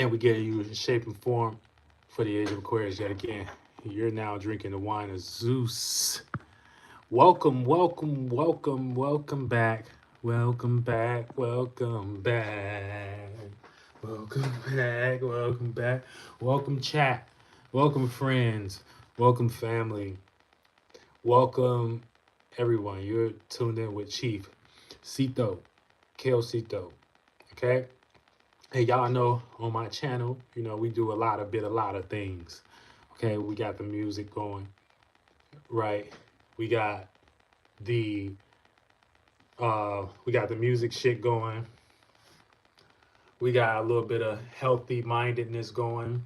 And we get you in shape and form for the age of Aquarius yet again. You're now drinking the wine of Zeus. Welcome, welcome, welcome, welcome back. Welcome back, welcome back. Welcome back, welcome back. Welcome, chat. Welcome, friends. Welcome, family. Welcome, everyone. You're tuned in with Chief Cito, Kale Cito. Okay? Hey, y'all know on my channel, we do a lot of things. Okay, we got the music going, right? We got the we got the music shit going. We got a little bit of healthy mindedness going.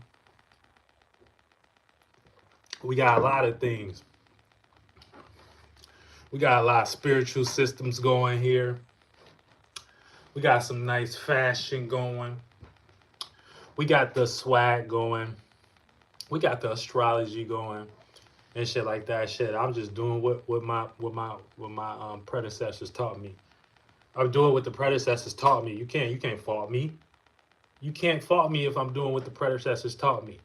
We got a lot of things. We got a lot of spiritual systems going here. We got some nice fashion going. We got the swag going. We got the astrology going and shit like that. Shit, I'm just doing what my predecessors taught me. I'm doing what the predecessors taught me. You can't fault me. You can't fault me if I'm doing what the predecessors taught me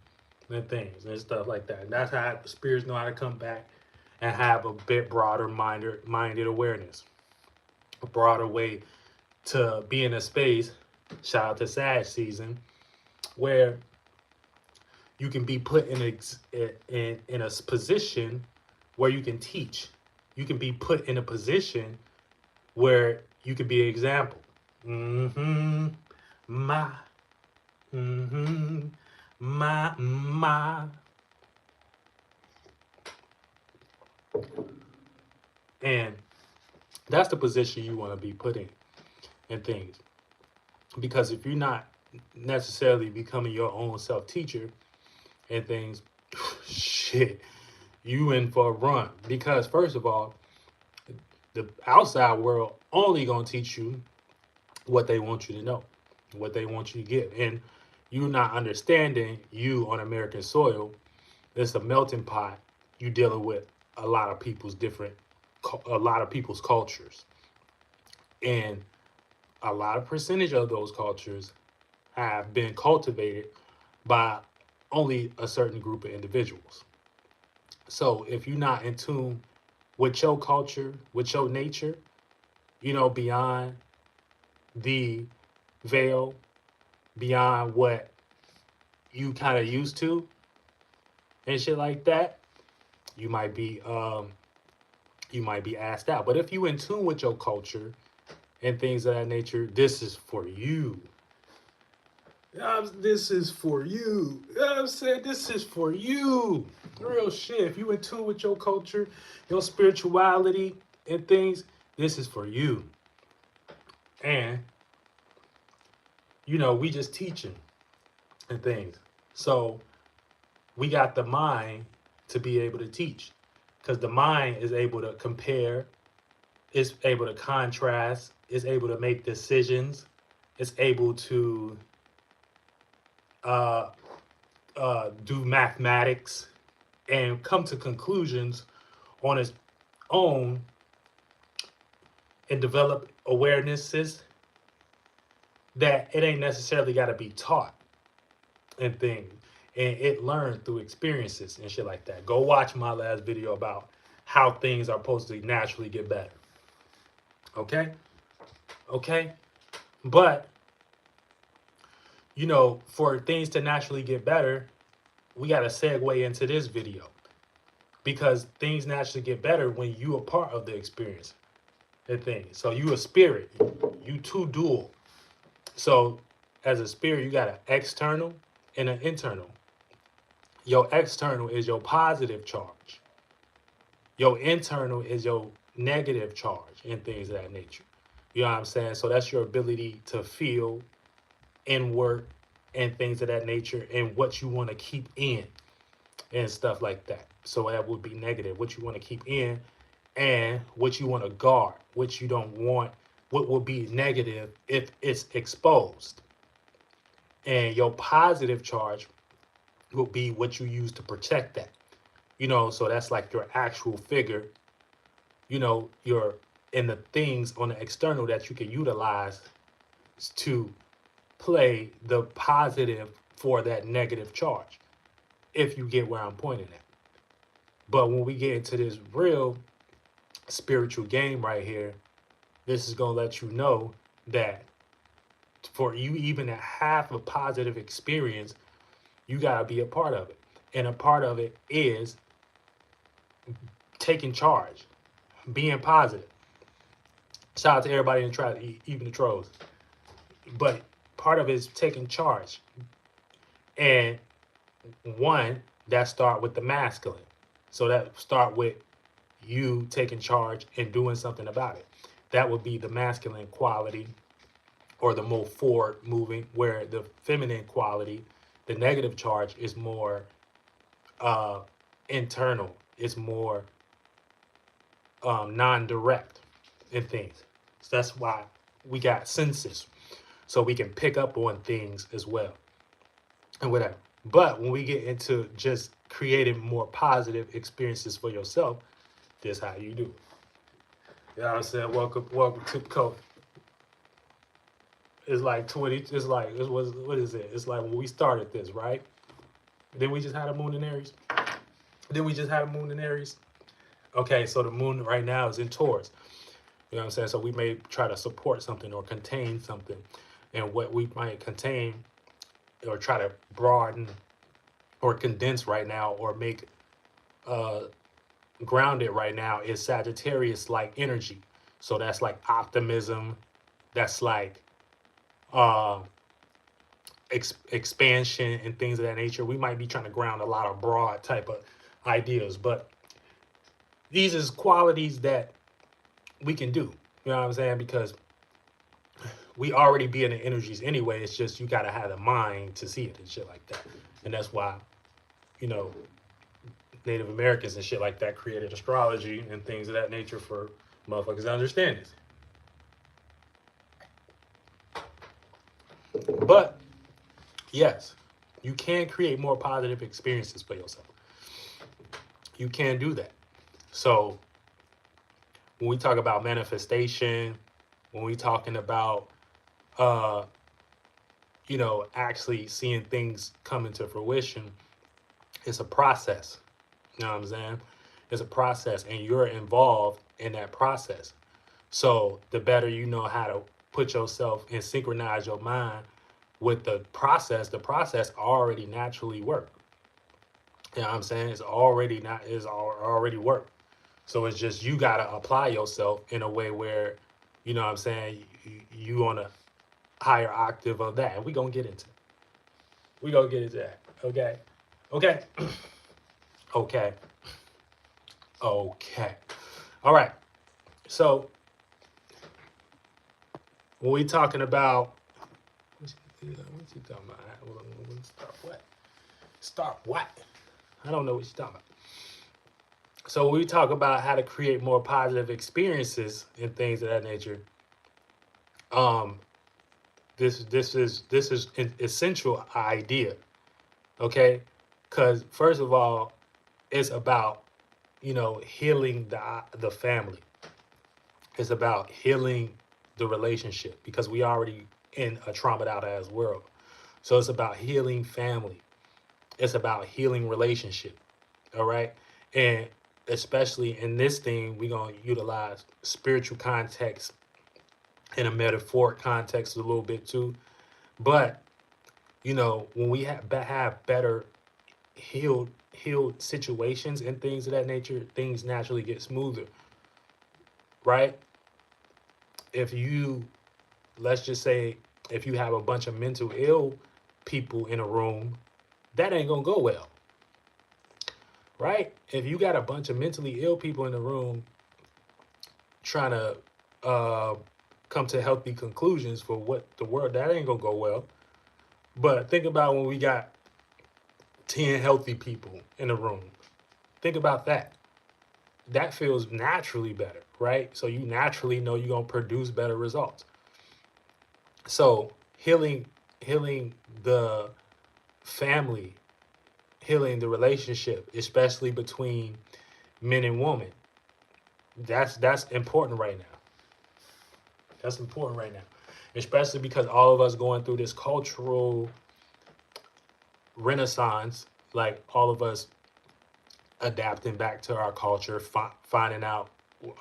and things and stuff like that. And that's how the spirits know how to come back and have a bit broader minded awareness, a broader way to be in a space. Shout out to Sag season where you can be put in a position where you can teach. You can be put in a position where you can be an example. Mm-hmm. My. Mm-hmm. My. And that's the position you want to be put in things. Because if you're not necessarily becoming your own self-teacher and things, shit, you in for a run. Because first of all, the outside world only gonna teach you what they want you to know, what they want you to get. And you not understanding you on American soil, it's a melting pot. You dealing with a lot of people's cultures. And a lot of percentage of those cultures have been cultivated by only a certain group of individuals. So if you're not in tune with your culture, with your nature, beyond the veil, beyond what you kind of used to and shit like that, you might be asked out. But if you in tune with your culture and things of that nature, this is for you. This is for you. You know what I'm saying? This is for you. Real shit. If you in tune with your culture, your spirituality and things, this is for you. And, we just teaching and things. So we got the mind to be able to teach. Because the mind is able to compare, it's able to contrast, it's able to make decisions, it's able to uh, do mathematics and come to conclusions on its own and develop awarenesses that it ain't necessarily got to be taught and things. And it learned through experiences and shit like that. Go watch my last video about how things are supposed to naturally get better. Okay? Okay? But, for things to naturally get better, we got to segue into this video. Because things naturally get better when you are part of the experience and things. So you a spirit. You two dual. So as a spirit, you got an external and an internal. Your external is your positive charge. Your internal is your negative charge and things of that nature. You know what I'm saying? So that's your ability to feel and work and things of that nature and what you want to keep in and stuff like that. So that would be negative. What you want to keep in and what you want to guard, what you don't want, what will be negative if it's exposed. And your positive charge will be what you use to protect that. So that's like your actual figure, your and the things on the external that you can utilize to play the positive for that negative charge, if you get where I'm pointing at. But when we get into this real spiritual game right here, this is going to let you know that for you even to have a positive experience, you got to be a part of it. And a part of it is taking charge, being positive. Shout out to everybody in try, even the trolls. But part of it is taking charge. And one, that start with the masculine. So that start with you taking charge and doing something about it. That would be the masculine quality, or the more forward moving, where the feminine quality, the negative charge, is more internal. It's more non-direct in things. So that's why we got senses, so we can pick up on things as well and whatever. But when we get into just creating more positive experiences for yourself, this is how you do it. You know what I'm saying? Welcome to Code. It's like 20, it's like, it was, what is it? It's like when we started this, right? Then we just had a moon in Aries. Okay, so the moon right now is in Taurus. You know what I'm saying? So we may try to support something or contain something. And what we might contain or try to broaden or condense right now, or make grounded right now, is Sagittarius-like energy. So that's like optimism. That's like expansion and things of that nature. We might be trying to ground a lot of broad type of ideas, but these is qualities that we can do. You know what I'm saying? Because we already be in the energies anyway. It's just you got to have the mind to see it and shit like that. And that's why, you know, Native Americans and shit like that created astrology and things of that nature for motherfuckers to understand this. But yes, you can create more positive experiences for yourself. You can do that. So when we talk about manifestation, when we talking about you know, actually seeing things come into fruition, it's a process. You know what I'm saying? It's a process, and you're involved in that process. So the better you know how to put yourself and synchronize your mind with the process already naturally work. You know what I'm saying? It's already already work. So it's just you gotta apply yourself in a way where, you know what I'm saying, you on a higher octave of that. And we're gonna get into that. Okay. Okay. Okay. Okay. All right. So when we talking about, what's he talking about? Start what? Start what? I don't know what you're talking about. So when we talk about how to create more positive experiences and things of that nature, this is an essential idea, okay? Because first of all, it's about, you know, healing the family. It's about healing the relationship, because we already in a traumatized out as world. So it's about healing family. It's about healing relationship. All right. And especially in this thing, we're going to utilize spiritual context and a metaphoric context a little bit too. But, you know, when we have better healed situations and things of that nature, things naturally get smoother. Right? If you, let's just say, if you have a bunch of mental ill people in a room, that ain't going to go well. Right? If you got a bunch of mentally ill people in the room trying to come to healthy conclusions for what the world, that ain't gonna go well. But think about when we got 10 healthy people in the room. Think about that. That feels naturally better, right? So you naturally know you're gonna produce better results. So healing the family, healing the relationship, especially between men and women, that's important right now. That's important right now. especially because all of us going through this cultural renaissance, like all of us adapting back to our culture, finding out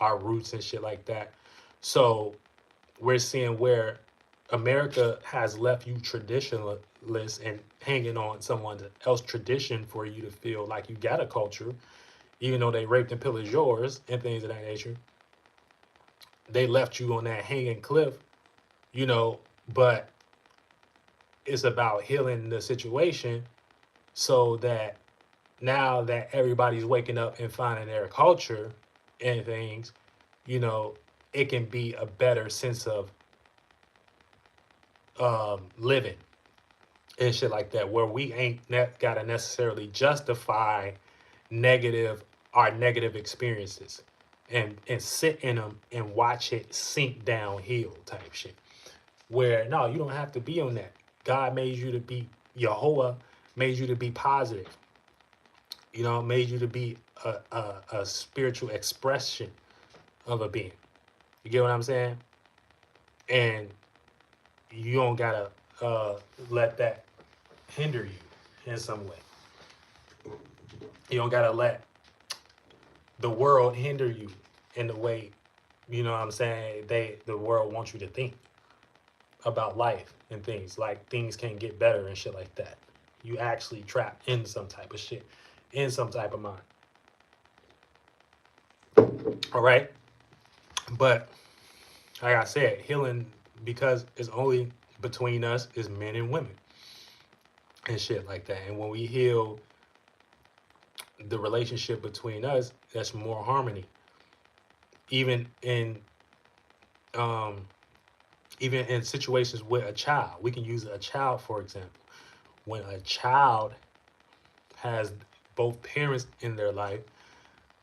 our roots and shit like that. So we're seeing where America has left you traditionalists and hanging on someone else's tradition for you to feel like you got a culture, even though they raped and pillaged yours and things of that nature. They left you on that hanging cliff, you know, but it's about healing the situation so that now that everybody's waking up and finding their culture and things, you know, it can be a better sense of living and shit like that, where we ain't gotta necessarily justify negative our negative experiences and sit in them and watch it sink downhill type shit. Where no, you don't have to be on that. God made you to be Yahweh, made you to be positive. You know, made you to be a spiritual expression of a being. You get what I'm saying? And you don't gotta let that hinder you in some way. You don't gotta let the world hinder you in the way, you know what I'm saying, the world wants you to think about life and things. Like things can get better and shit like that. You actually trapped in some type of shit, in some type of mind. All right. But like I said, healing, because it's only between us, is men and women and shit like that. And when we heal the relationship between us, that's more harmony. Even in um even in situations with a child, we can use a child for example. When a child has both parents in their life,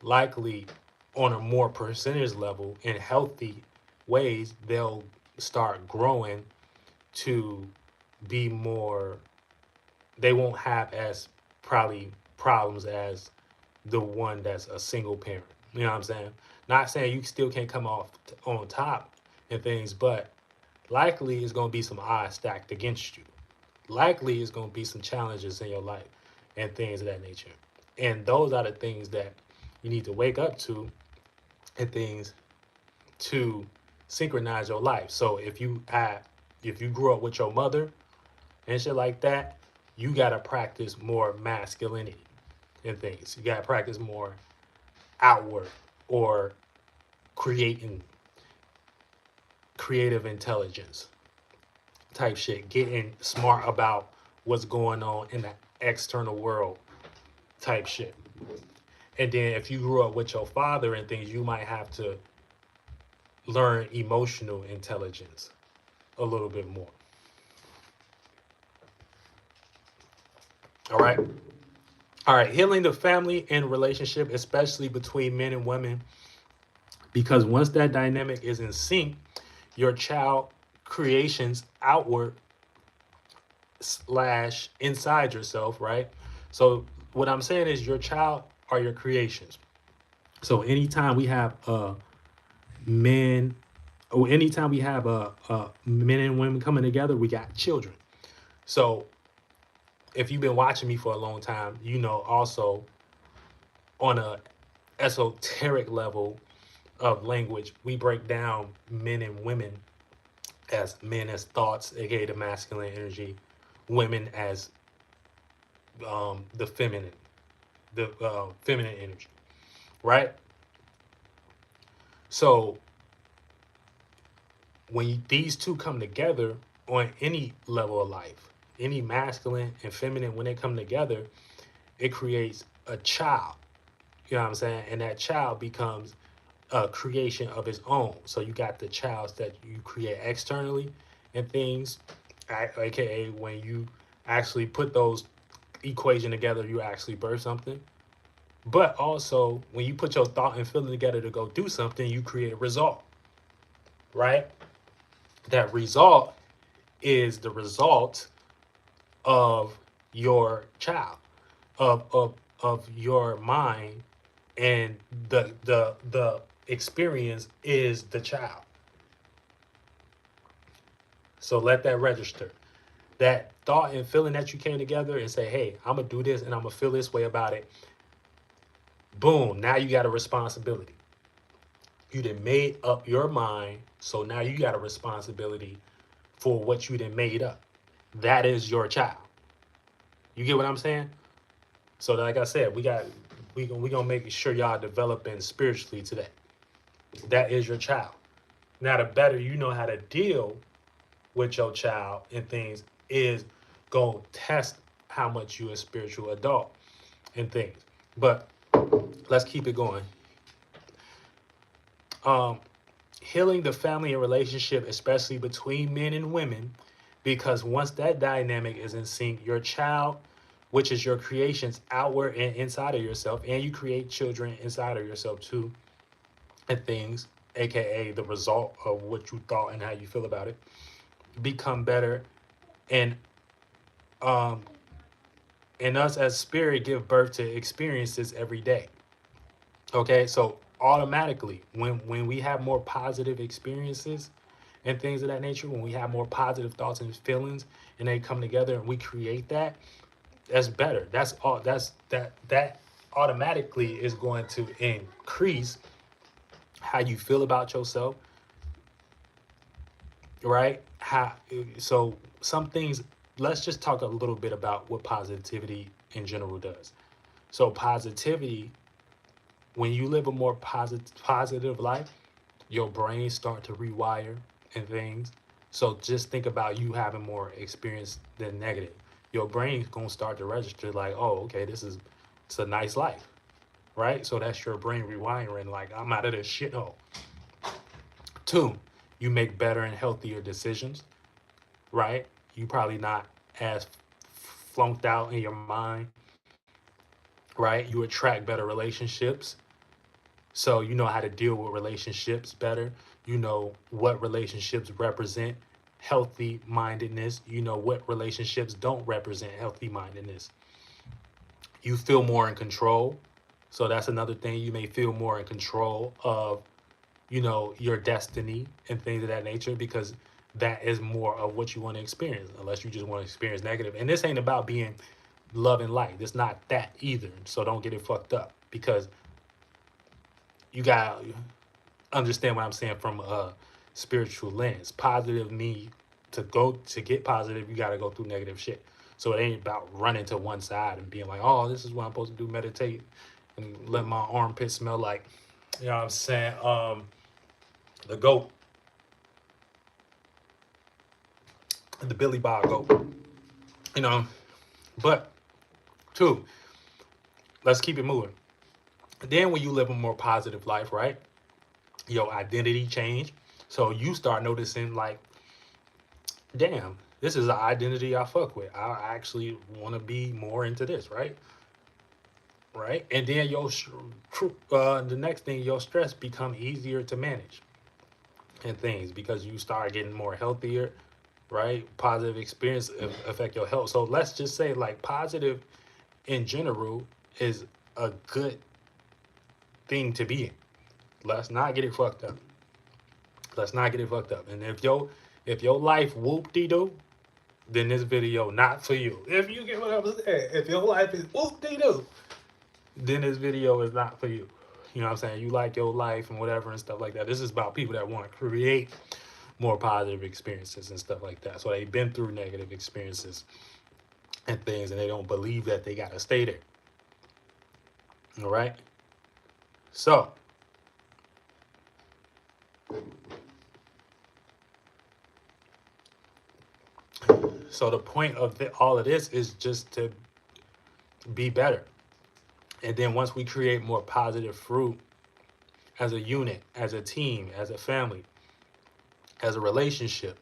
likely on a more percentage level in healthy ways, they'll start growing to be more, they won't have as probably problems as the one that's a single parent. You know what I'm saying? Not saying you still can't come off on top and things, but likely it's going to be some odds stacked against you. Likely it's going to be some challenges in your life and things of that nature. And those are the things that you need to wake up to and things to synchronize your life. So if you grew up with your mother and shit like that, you gotta practice more masculinity and things. You gotta practice more outward or creating creative intelligence type shit. Getting smart about what's going on in the external world type shit. And then if you grew up with your father and things, you might have to learn emotional intelligence a little bit more. All right. All right. Healing the family and relationship, especially between men and women, because once that dynamic is in sync, your child creations outward slash inside yourself, right? So what I'm saying is your child are your creations. So anytime we have men, or anytime we have men and women coming together, we got children. So if you've been watching me for a long time, you know also on a esoteric level of language, we break down men and women as men as thoughts, aka the masculine energy, women as the feminine energy, right? So when these two come together on any level of life, any masculine and feminine, when they come together, it creates a child. You know what I'm saying? And that child becomes a creation of its own. So you got the child that you create externally and things, aka when you actually put those equation together, you actually birth something. But also when you put your thought and feeling together to go do something, you create a result, right? That result is the result of your child, of your mind, and the experience is the child. So let that register. That thought and feeling that you came together and say, hey, I'm going to do this and I'm going to feel this way about it. Boom. Now you got a responsibility. You done made up your mind. So now you got a responsibility for what you done made up. That is your child. You get what I'm saying? So like I said, we gonna make sure y'all developing spiritually today. That is your child. Now the better you know how to deal with your child and things is go test how much you a spiritual adult and things. But let's keep it going. Um, Healing the family and relationship, especially between men and women, because once that dynamic is in sync, your child, which is your creations outward and inside of yourself, and you create children inside of yourself too, and things, aka the result of what you thought and how you feel about it, become better, and um and us as spirit give birth to experiences every day. Okay, so automatically when we have more positive experiences and things of that nature, when we have more positive thoughts and feelings and they come together and we create that, that's better. That's all. That automatically is going to increase how you feel about yourself, right? How so some things. Let's just talk a little bit about what positivity in general does. So positivity, when you live a more positive life, your brain start to rewire and things. So just think about you having more experience than negative. Your brain's gonna start to register like, oh, okay, it's a nice life, right? So that's your brain rewiring, like I'm out of this shithole. Two, you make better and healthier decisions, right? You probably not as flunked out in your mind, right? You attract better relationships. So you know how to deal with relationships better. You know what relationships represent healthy mindedness. You know what relationships don't represent healthy mindedness. You feel more in control. So that's another thing. You may feel more in control of, your destiny and things of that nature because that is more of what you want to experience, unless you just want to experience negative. And this ain't about being love and light. It's not that either. So don't get it fucked up because you got understand what I'm saying from a spiritual lens. Positive me to get positive, you got to go through negative shit. So it ain't about running to one side and being like, oh, this is what I'm supposed to do, meditate and let my armpit smell like, you know what I'm saying, the goat, the Billy Bob goat, you know. But two, let's keep it moving. Then when you live a more positive life, right? Your identity change. So you start noticing like, damn, this is an identity I fuck with. I actually want to be more into this, right? Right. And then the next thing, your stress become easier to manage and things because you start getting more healthier, right? Positive experience affect your health. So let's just say like positive in general is a good thing to be in. Let's not get it fucked up. Let's not get it fucked up. And if your life whoop de doo, then this video not for you. If you get what I'm saying, if your life is whoop de doo, then this video is not for you. You know what I'm saying? You like your life and whatever and stuff like that. This is about people that want to create more positive experiences and stuff like that. So they've been through negative experiences and things and they don't believe that they got to stay there. All right? So, the point of all of this is just to be better. And then once we create more positive fruit as a unit, as a team, as a family, as a relationship,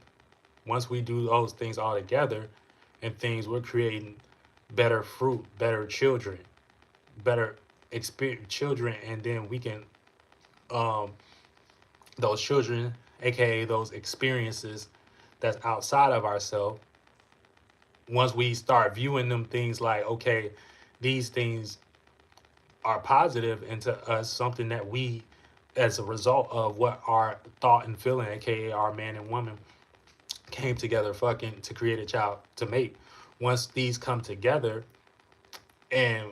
once we do those things all together and things, we're creating better fruit, better children, better children, and then we can, those children, aka those experiences that's outside of ourselves, once we start viewing them things like, okay, these things are positive into us, something that we, as a result of what our thought and feeling, aka our man and woman, came together fucking to create a child to mate. Once these come together, and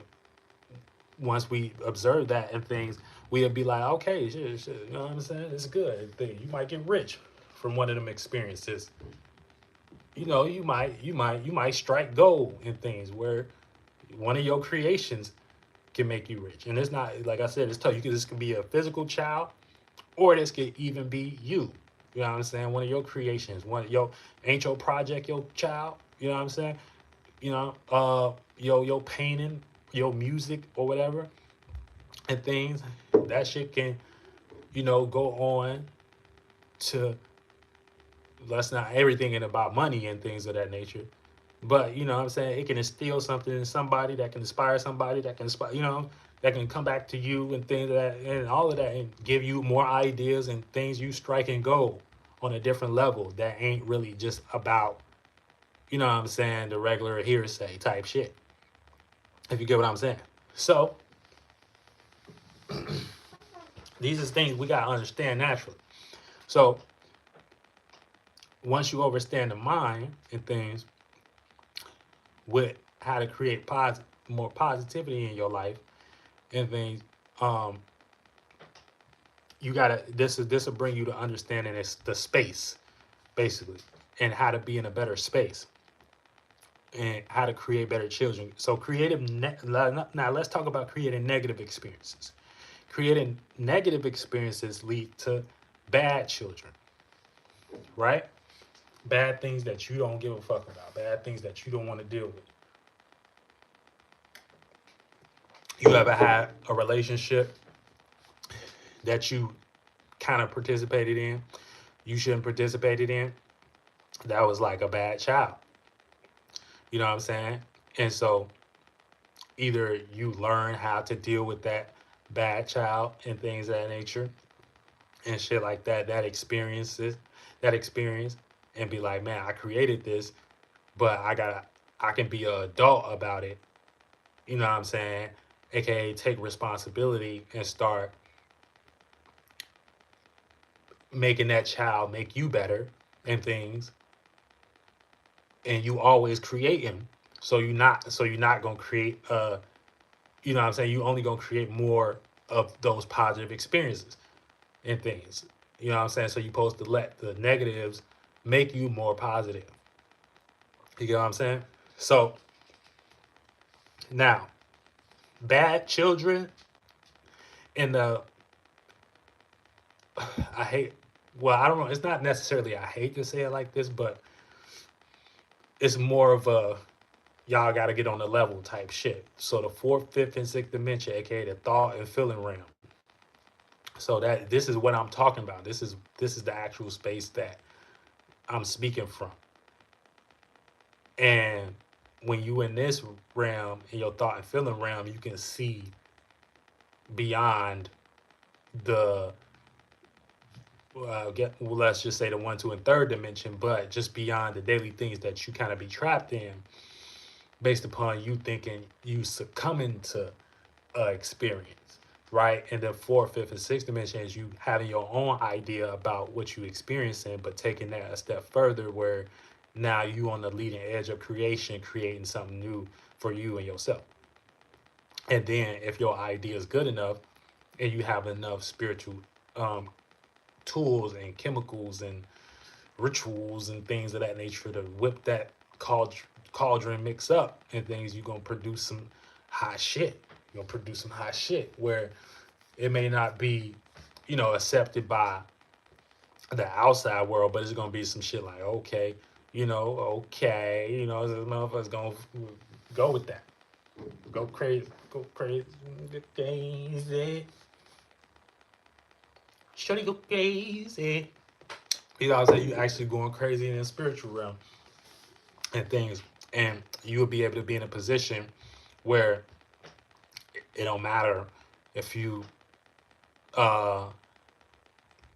once we observe that and things, we'd be like, okay, shit, you know what I'm saying? It's good. You might get rich from one of them experiences. You know, you might strike gold in things where one of your creations can make you rich. And it's not, like I said, it's tough. This could be a physical child, or this could even be you. You know what I'm saying? One of your creations, one of your ain't your project, your child. You know what I'm saying? You know, your painting, your music, or whatever, and things. That shit can, go on to, let's not everything in about money and things of that nature. But you know what I'm saying, it can instill something in somebody that can inspire somebody that can inspire, that can come back to you and things of that and all of that and give you more ideas and things you strike and go on a different level that ain't really just about, you know what I'm saying, the regular hearsay type shit. If you get what I'm saying. So these are things we gotta understand naturally. So once you understand the mind and things with how to create more positivity in your life and things, um, you gotta this will bring you to understanding the space basically, and how to be in a better space and how to create better children. So now let's talk about creating negative experiences. Creating negative experiences lead to bad children, right? Bad things that you don't give a fuck about, bad things that you don't want to deal with. You ever had a relationship that you kind of participated in, you shouldn't participated in? That was like a bad child. You know what I'm saying? And so either you learn how to deal with that bad child and things of that nature and shit like that, that experience, and be like, man, I created this, but I can be an adult about it. You know what I'm saying? AKA take responsibility and start making that child make you better and things, and you always creating. So you're not gonna create you know what I'm saying, you only gonna create more of those positive experiences and things. You know what I'm saying? So you're supposed to let the negatives make you more positive. You get what I'm saying? So now, bad children in the I hate I don't know, it's not necessarily I hate to say it like this, but it's more of a y'all gotta get on the level type shit. So the fourth, fifth, and sixth dimension, aka the thought and feeling realm. So that this is what I'm talking about. This is the actual space that I'm speaking from. And when you in this realm, in your thought and feeling realm, you can see beyond the let's just say the one, two, and third dimension, but just beyond the daily things that you kind of be trapped in, based upon you thinking you succumbing to experience, right? And the fourth, fifth, and sixth dimension is you having your own idea about what you experiencing, but taking that a step further, where now you on the leading edge of creation, creating something new for you and yourself. And then if your idea is good enough and you have enough spiritual um, tools and chemicals and rituals and things of that nature to whip that cauldron mix up and things, you're going to produce some hot shit. You're going to produce some hot shit where it may not be, accepted by the outside world, but it's going to be some shit like, okay, this motherfucker's going to go with that. Go crazy. Go crazy. Crazy. Shorty go crazy. You know what I'm saying? You actually going crazy in the spiritual realm and things. And you will be able to be in a position where it don't matter if you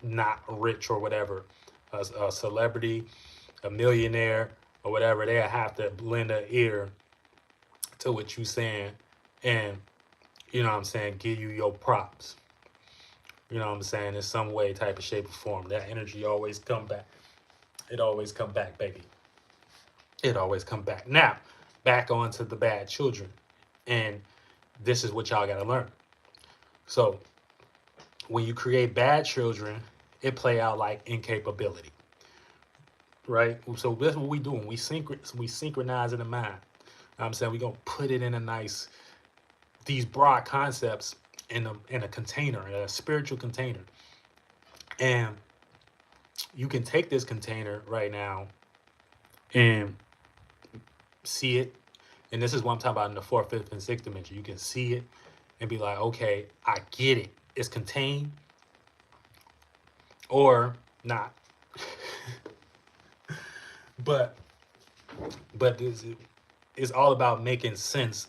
not rich or whatever, a celebrity, a millionaire, or whatever. They'll have to lend an ear to what you saying and, you know what I'm saying, give you your props. You know what I'm saying? In some way, type of shape or form. That energy always come back. It always come back, baby. It always come back. Now, back onto the bad children. And this is what y'all got to learn. So, when you create bad children, it play out like incapability, right? So that's what we doing. We synchronize in the mind. I'm saying we're gonna put it in a nice these broad concepts in a container, in a spiritual container. And you can take this container right now and see it. And this is what I'm talking about in the fourth, fifth, and sixth dimension. You can see it and be like, okay, I get it. It's contained or not. but but it's all about making sense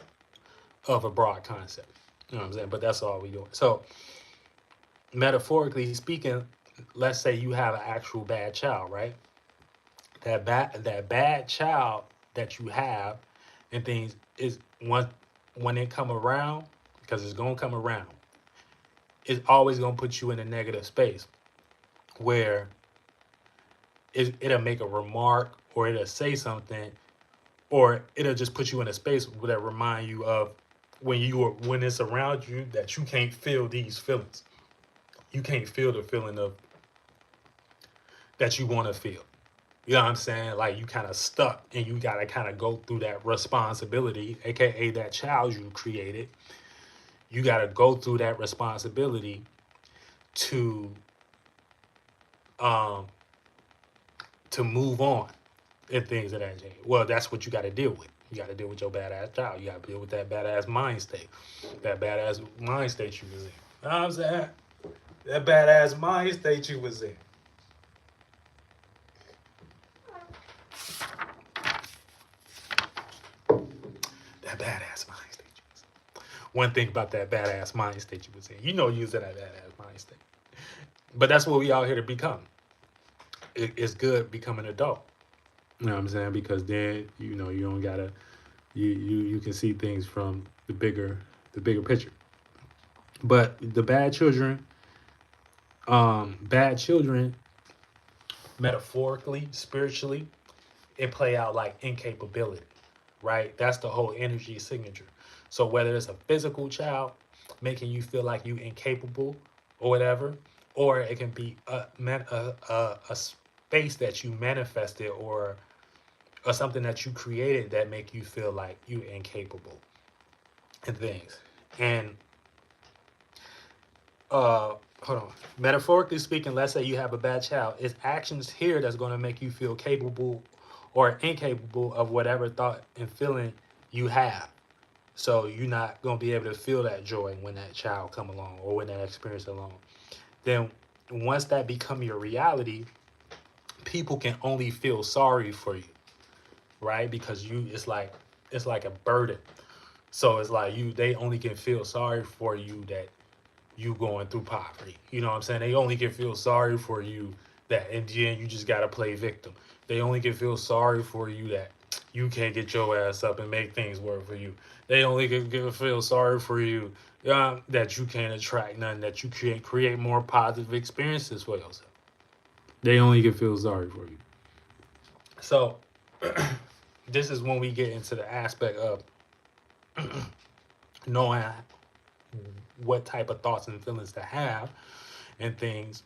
of a broad concept. You know what I'm saying? But that's all we doing. So metaphorically speaking, let's say you have an actual bad child, right? That bad child that you have and things is when it come around, because it's gonna come around, it's always gonna put you in a negative space where it'll make a remark or it'll say something or it'll just put you in a space that remind you of when it's around you that you can't feel these feelings. You can't feel the feeling of that you want to feel. You know what I'm saying? Like you kind of stuck and you got to kind of go through that responsibility, aka that child you created. You got to go through that responsibility to um to move on and things of that nature. Well, that's what you got to deal with. You got to deal with your badass child. You got to deal with that badass mind state. That badass mind state you was in. You know what I'm saying? That badass mind state you was in. That badass mind state you was in. One thing about that badass mind state you was in. You know you was in that badass mind state. But that's what we out here to become. It's good becoming an adult. You know what I'm saying? Because then, you don't gotta you can see things from the bigger picture. But the bad children, metaphorically, spiritually, it play out like incapability, right? That's the whole energy signature. So whether it's a physical child making you feel like you incapable or whatever, or it can be a space that you manifested or something that you created that make you feel like you incapable and things. And hold on. Metaphorically speaking, let's say you have a bad child. It's actions here that's going to make you feel capable or incapable of whatever thought and feeling you have. So you're not going to be able to feel that joy when that child come along or when that experience along. Then once that become your reality, people can only feel sorry for you, right? Because it's like a burden. So it's like they only can feel sorry for you that you going through poverty. You know what I'm saying? They only can feel sorry for you that in the end you just gotta play victim. They only can feel sorry for you that you can't get your ass up and make things work for you. They only can feel sorry for you that you can't attract nothing, that you can't create more positive experiences for yourself. They only can feel sorry for you. So this is when we get into the aspect of knowing what type of thoughts and feelings to have and things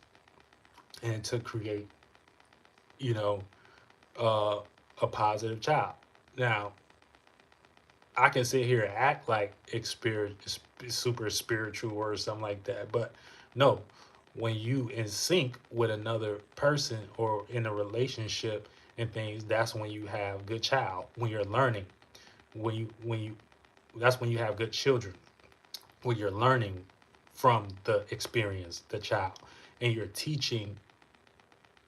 and to create, you know, uh, a positive child. Now, I can sit here and act like it's super spiritual or something like that, but no, when you in sync with another person or in a relationship and things, that's when you have good child. When you're learning, when you that's when you have good children. When you're learning from the experience, the child, and you're teaching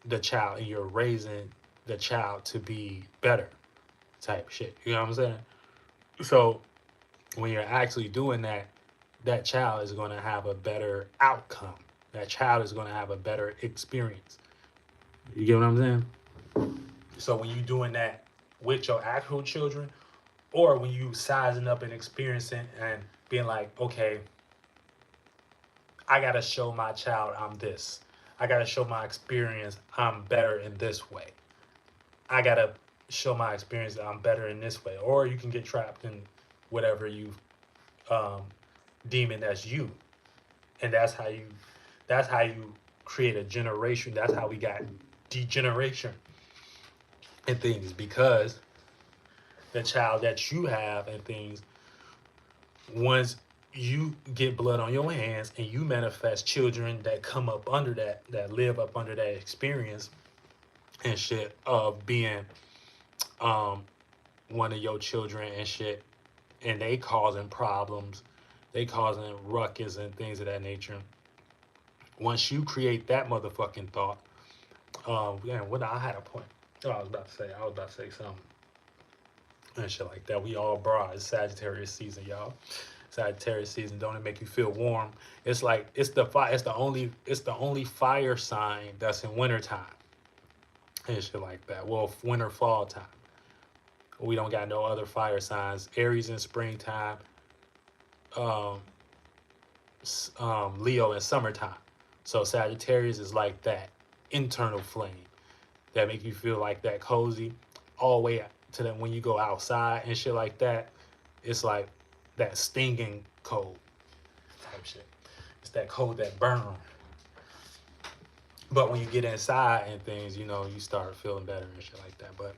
the child and you're raising the child to be better type shit. You know what I'm saying? So when you're actually doing that, that child is going to have a better outcome. That child is going to have a better experience. You get what I'm saying? So when you're doing that with your actual children, or when you sizing up and experiencing and being like, okay, I got to show my child I'm this. I got to show my experience I'm better in this way. I gotta show my experience that I'm better in this way, or you can get trapped in whatever you um, deeming as you, and that's how you create a generation. That's how we got degeneration and things, because the child that you have and things, once you get blood on your hands and you manifest children that come up under that live up under that experience and shit of being um one of your children and shit, and they causing problems, they causing ruckus and things of that nature. Once you create that motherfucking thought, yeah, what I had a point. Oh, I was about to say something and shit like that. We all broad. It's Sagittarius season, y'all. Sagittarius season. Don't it make you feel warm? It's like it's the only fire sign that's in wintertime and shit like that. Well, winter fall time. We don't got no other fire signs. Aries in springtime, um, Leo in summertime. So Sagittarius is like that internal flame that make you feel like that cozy, all the way to that when you go outside and shit like that. It's like that stinging cold type shit. It's that cold that burn. But when you get inside and things, you know, you start feeling better and shit like that. But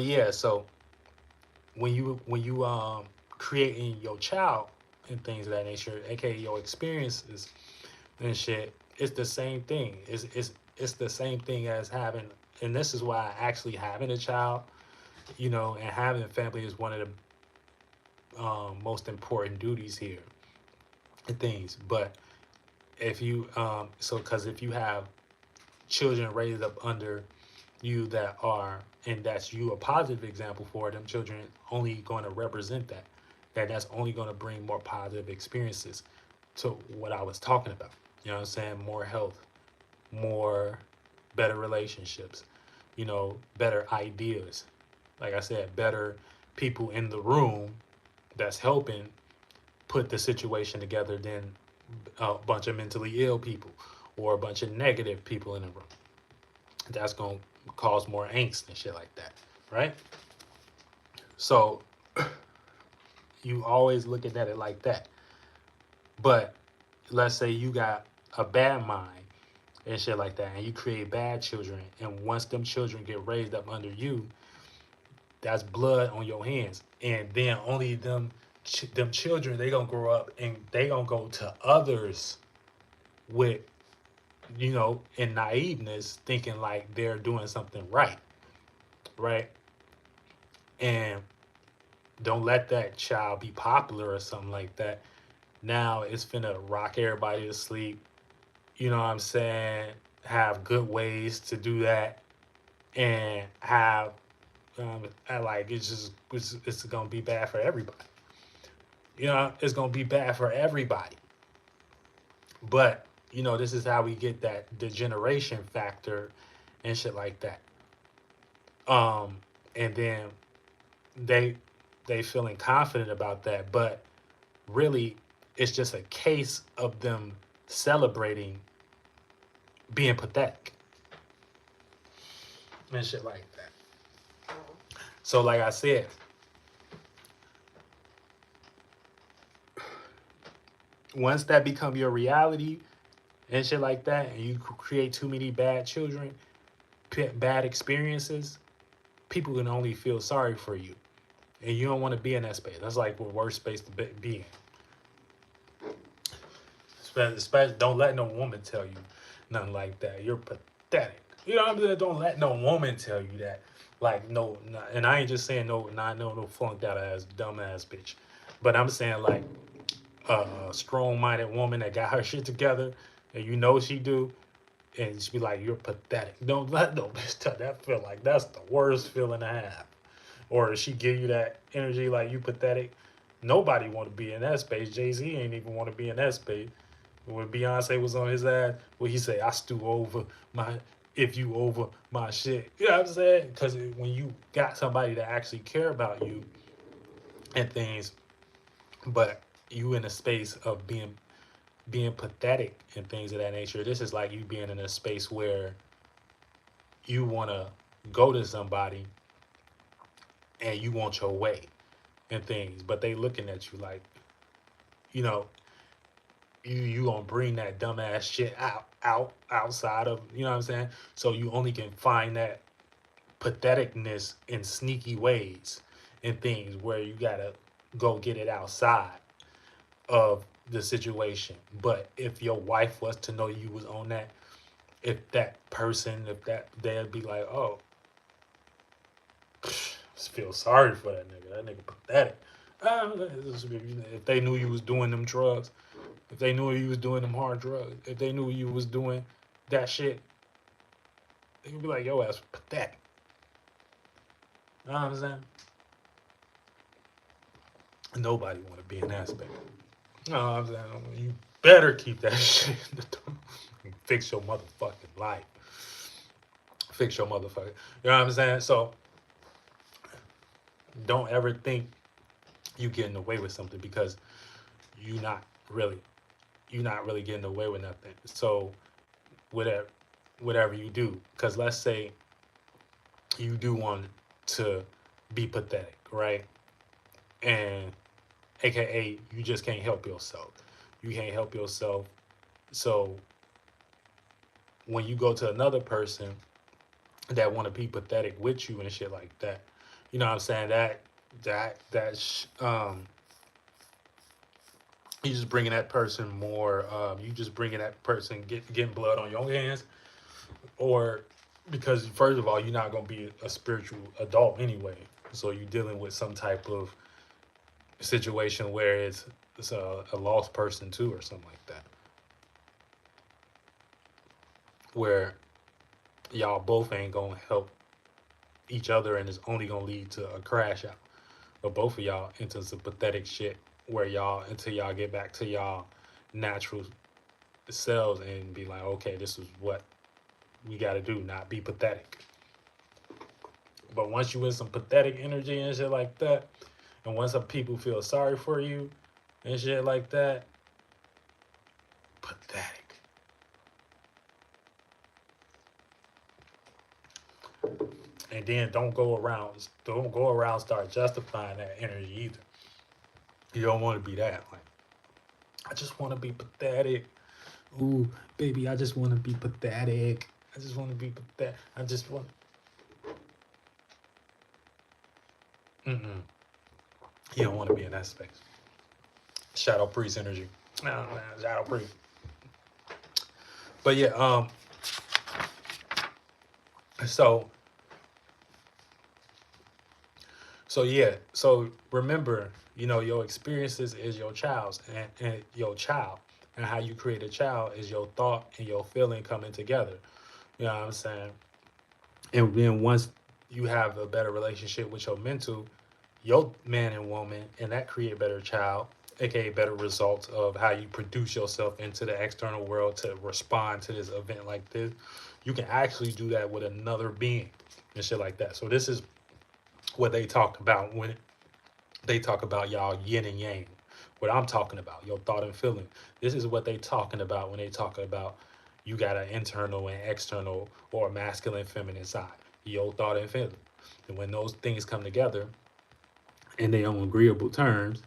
yeah, so when you creating your child and things of that nature, aka your experiences and shit, it's the same thing. It's the same thing as having, and this is why actually having a child, you know, and having a family is one of the most important duties here and things. But if you because if you have children raised up under you that are, and that's you a positive example for them, children only going to represent that, that's only going to bring more positive experiences to what I was talking about. You know what I'm saying? More health, more better relationships, you know, better ideas. Like I said, better people in the room that's helping put the situation together than a bunch of mentally ill people or a bunch of negative people in the room. That's going to cause more angst and shit like that, right? So you always looking at it like that. But let's say you got a bad mind and shit like that, and you create bad children, and once them children get raised up under you, that's blood on your hands. And then only them children, they gonna grow up and they gonna go to others with, you know, in naiveness, thinking like they're doing something right, right? And don't let that child be popular or something like that. Now it's finna rock everybody to sleep. You know what I'm saying? Have good ways to do that, and have like it's gonna be bad for everybody. You know, it's gonna be bad for everybody. But you know, this is how we get that degeneration factor and shit like that. And then they feeling confident about that, but really it's just a case of them celebrating being pathetic and shit like that. So like I said, once that become your reality and shit like that, and you create too many bad children, bad experiences, people can only feel sorry for you, and you don't want to be in that space. That's like the worst space to be in. Especially, don't let no woman tell you nothing like that. You're pathetic. You know what I'm saying? Don't let no woman tell you that. Like no, and I ain't just saying no flunked out ass dumb ass bitch, but I'm saying like a strong-minded woman that got her shit together, and you know she do, and she be like, "You're pathetic." Don't let no bitch tell that. Feel like that's the worst feeling to have. Or if she give you that energy like you pathetic, nobody want to be in that space. Jay-Z ain't even want to be in that space. When Beyonce was on his ass, he say, "I stew over my, if you over my shit." You know what I'm saying? Because when you got somebody that actually care about you and things, but you in a space of being pathetic and things of that nature, this is like you being in a space where you want to go to somebody and you want your way and things, but they looking at you like, you know, you gonna bring that dumbass shit outside of, you know what I'm saying? So you only can find that patheticness in sneaky ways and things where you gotta go get it outside of the situation. But if your wife was to know you was on that, if that person, if that, they'd be like, oh, feel sorry for that nigga. That nigga pathetic. If they knew you was doing them drugs, if they knew you was doing them hard drugs, if they knew you was doing that shit, they would be like, yo, ass pathetic. You know what I'm saying? Nobody want to be in that space. You know what I'm saying? You better keep that shit in the door. Fix your motherfucking life. Fix your motherfucking. You know what I'm saying? So don't ever think you getting away with something because you not really you're not really getting away with nothing. So whatever you do, because let's say you do want to be pathetic, right? And AKA you just can't help yourself. You can't help yourself. So when you go to another person that want to be pathetic with you and shit like that, you know what I'm saying? You just bringing that person more. You just bringing that person getting blood on your hands, or because first of all, you're not gonna be a spiritual adult anyway. So you're dealing with some type of situation where it's a lost person too, or something like that, where y'all both ain't gonna help each other, and it's only gonna lead to a crash out. But both of y'all into some pathetic shit where y'all until y'all get back to y'all natural selves and be like, okay, this is what we got to do, not be pathetic. But once you in some pathetic energy and shit like that, and once some people feel sorry for you and shit like that, pathetic. And then don't go around start justifying that energy either. You don't want to be that. Like, I just want to be pathetic. Ooh, baby, I just want to be pathetic. I just want to be pathetic. I just want. Mm-mm. You don't want to be in that space. Shadow priest energy. Oh, man, shadow priest. But yeah, so so remember, your experiences is your child's and your child, and how you create a child is your thought and your feeling coming together. You know what I'm saying? And then once you have a better relationship with your mental, your man and woman, and that create a better child, aka better results of how you produce yourself into the external world to respond to this event like this. You can actually do that with another being and shit like that. So this is what they talk about when they talk about y'all yin and yang. What I'm talking about, your thought and feeling. This is what they talking about when they talk about you got an internal and external or masculine feminine side. Your thought and feeling. And when those things come together and they on agreeable terms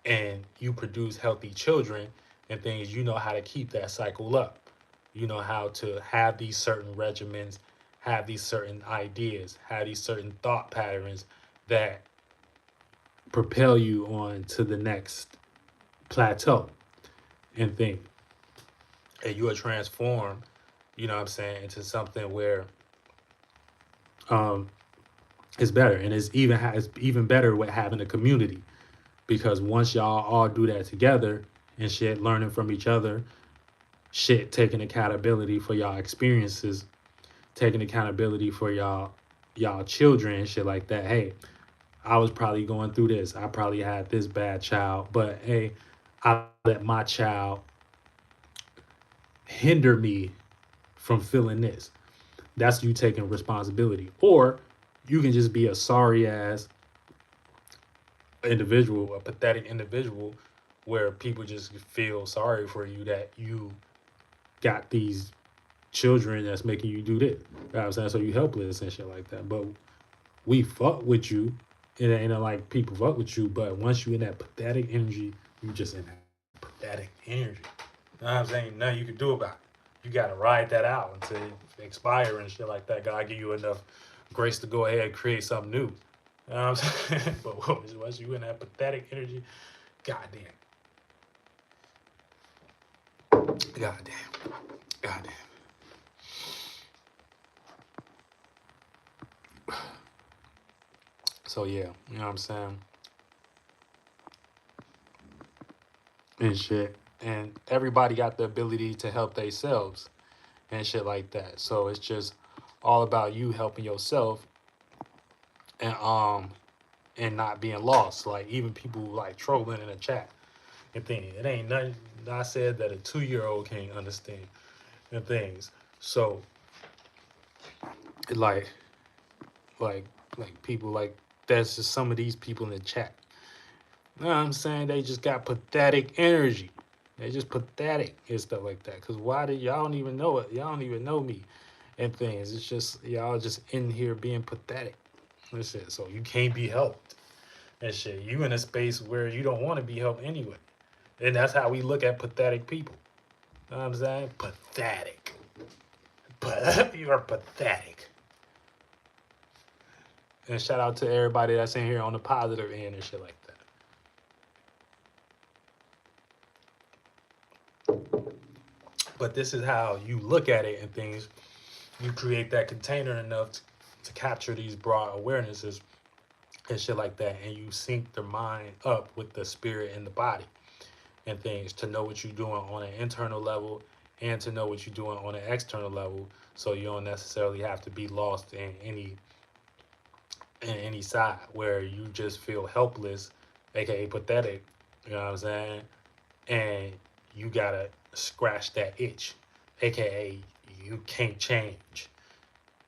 and you produce healthy children and things, you know how to keep that cycle up. You know how to have these certain regimens, have these certain ideas, have these certain thought patterns that propel you on to the next plateau and thing. And you are transformed, you know what I'm saying, into something where um it's better. And it's even better with having a community. Because once y'all all do that together and shit, learning from each other, shit, taking accountability for y'all experiences, taking accountability for y'all children and shit like that. Hey, I was probably going through this. I probably had this bad child, but hey, I let my child hinder me from feeling this. That's you taking responsibility. Or you can just be a sorry ass individual, a pathetic individual, where people just feel sorry for you that you got these children that's making you do this. You know what I'm saying? So you helpless and shit like that. But we fuck with you. It ain't like people fuck with you, but once you in that pathetic energy, you just in that pathetic energy. You know what I'm saying? Nothing you can do about it. You gotta ride that out until it expire and shit like that. God give you enough grace to go ahead and create something new. You know what I'm saying? But once you in that pathetic energy, goddamn. Goddamn. Goddamn. So yeah, you know what I'm saying? And shit. And everybody got the ability to help themselves and shit like that. So it's just all about you helping yourself and not being lost. Like even people like trolling in the chat and things. It ain't nothing I said that a 2-year-old can't understand and things. So like like people like that's just some of these people in the chat. You know what I'm saying? They just got pathetic energy. They just pathetic and stuff like that. Cause why did y'all don't even know it? Y'all don't even know me and things. It's just y'all just in here being pathetic. That's it. So you can't be helped and shit. You in a space where you don't want to be helped anyway. And that's how we look at pathetic people. You know what I'm saying? Pathetic. But you are pathetic. And shout out to everybody that's in here on the positive end and shit like that. But this is how you look at it and things. You create that container enough to capture these broad awarenesses and shit like that. And you sync the mind up with the spirit and the body and things to know what you're doing on an internal level and to know what you're doing on an external level. So you don't necessarily have to be lost in any side where you just feel helpless, aka pathetic, you know what I'm saying? And you gotta scratch that itch, aka you can't change.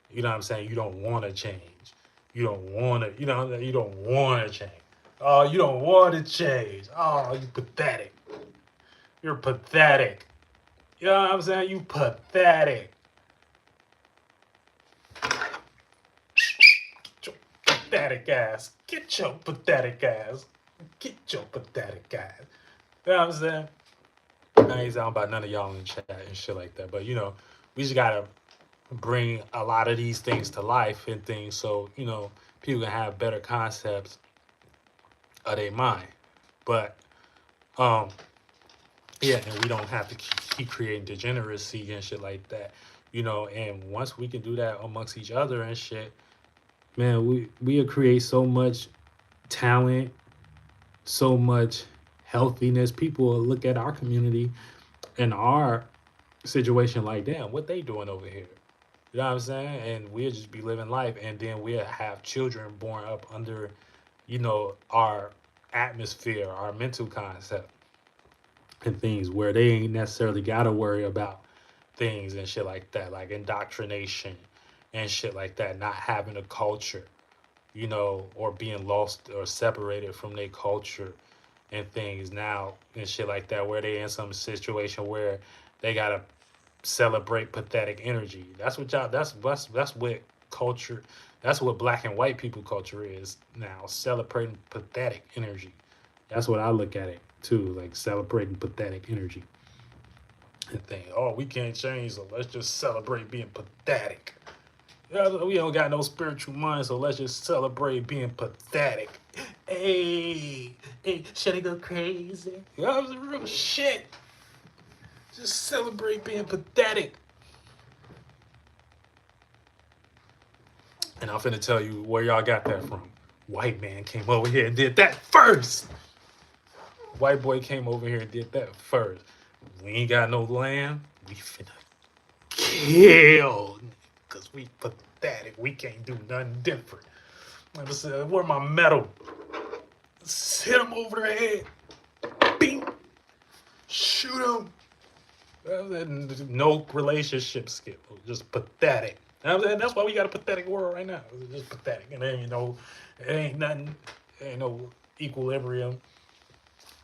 You know what I'm saying? You don't wanna change. You don't wanna, you don't wanna change. Oh, you don't wanna change. Oh, you pathetic. You're pathetic. You know what I'm saying? You pathetic. Get your pathetic ass. Get your pathetic ass. Get your pathetic ass. You know what I'm saying? I ain't talking about none of y'all in the chat and shit like that. But, we just got to bring a lot of these things to life and things so, people can have better concepts of their mind. But, yeah, and we don't have to keep creating degeneracy and shit like that. And once we can do that amongst each other and shit, man, we'll create so much talent, so much healthiness. People will look at our community and our situation like, damn, what they doing over here? You know what I'm saying? And we'll just be living life, and then we'll have children born up under, our atmosphere, our mental concept, and things where they ain't necessarily got to worry about things and shit like that, like indoctrination and shit like that, not having a culture, or being lost or separated from their culture and things now and shit like that, where they in some situation where they gotta celebrate pathetic energy. That's what y'all. That's what culture. That's what black and white people culture is now, celebrating pathetic energy. That's what I look at it too, like celebrating pathetic energy. And think, oh, we can't change, so let's just celebrate being pathetic. We don't got no spiritual mind, so let's just celebrate being pathetic. Hey, should I go crazy? That was real shit. Just celebrate being pathetic. And I'm finna tell you where y'all got that from. White man came over here and did that first. White boy came over here and did that first. We ain't got no land. We finna kill. Because we pathetic. We can't do nothing different. Like I said, where my medal? Let's hit him over the head. Bing. Shoot him. No relationship skill. Just pathetic. That's why we got a pathetic world right now. It's just pathetic. And there it ain't nothing. There ain't no equilibrium.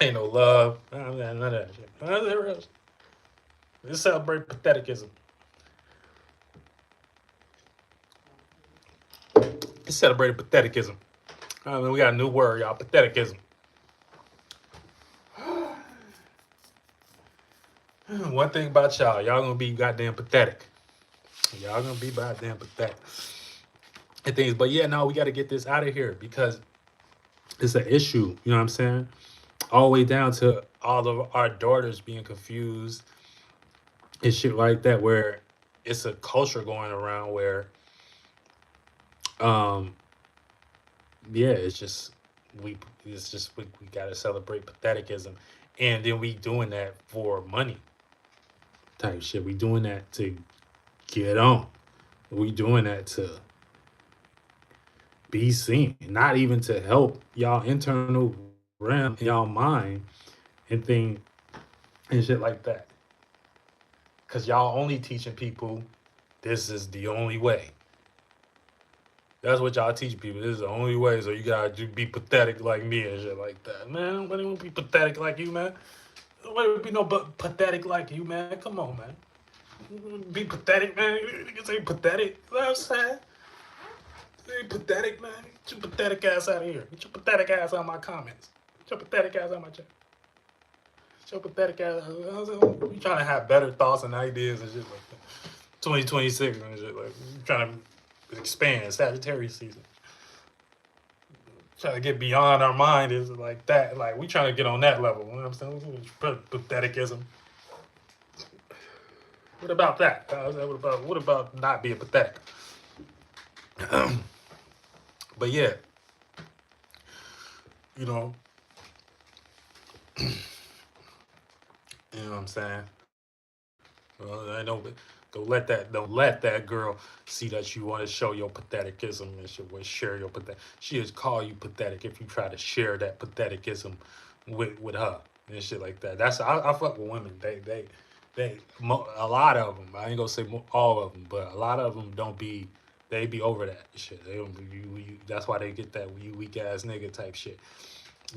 Ain't no love. None of that shit. None of that else. Let's celebrate patheticism. It's celebrating patheticism. We got a new word, y'all. Patheticism. One thing about y'all gonna be goddamn pathetic. Y'all gonna be goddamn pathetic and things. But yeah, no, we got to get this out of here because it's an issue. You know what I'm saying? All the way down to all of our daughters being confused and shit like that, where it's a culture going around where, um, yeah, we we gotta celebrate patheticism, and then we doing that for money type shit. We doing that to get on. We doing that to be seen, not even to help y'all internal realm, y'all mind, and thing and shit like that. Cause y'all only teaching people this is the only way. That's what y'all teach people. This is the only way. So you gotta be pathetic like me and shit like that. Man, nobody wanna be pathetic like you, man. Nobody would be no but pathetic like you, man. Come on, man. Be pathetic, man. Niggas ain't pathetic. You know what I'm saying? You ain't pathetic, man. Get your pathetic ass out of here. Get your pathetic ass out of my comments. Get your pathetic ass out of my chat. Get your pathetic ass out. You trying to have better thoughts and ideas and shit like that. 2026 and shit like you trying to expand Sagittarius season. Trying to get beyond our mind is like that. Like we trying to get on that level. You know what I'm saying? Patheticism. What about that? What about not being pathetic? But yeah, you know, you know what I'm saying. Well, I don't let that girl see that you want to show your patheticism and she will share your pathetic. She just call you pathetic if you try to share that patheticism with her and shit like that. I fuck with women. A lot of them. I ain't gonna say all of them, but a lot of them don't be. They be over that shit. They don't. That's why they get that you weak ass nigga type shit.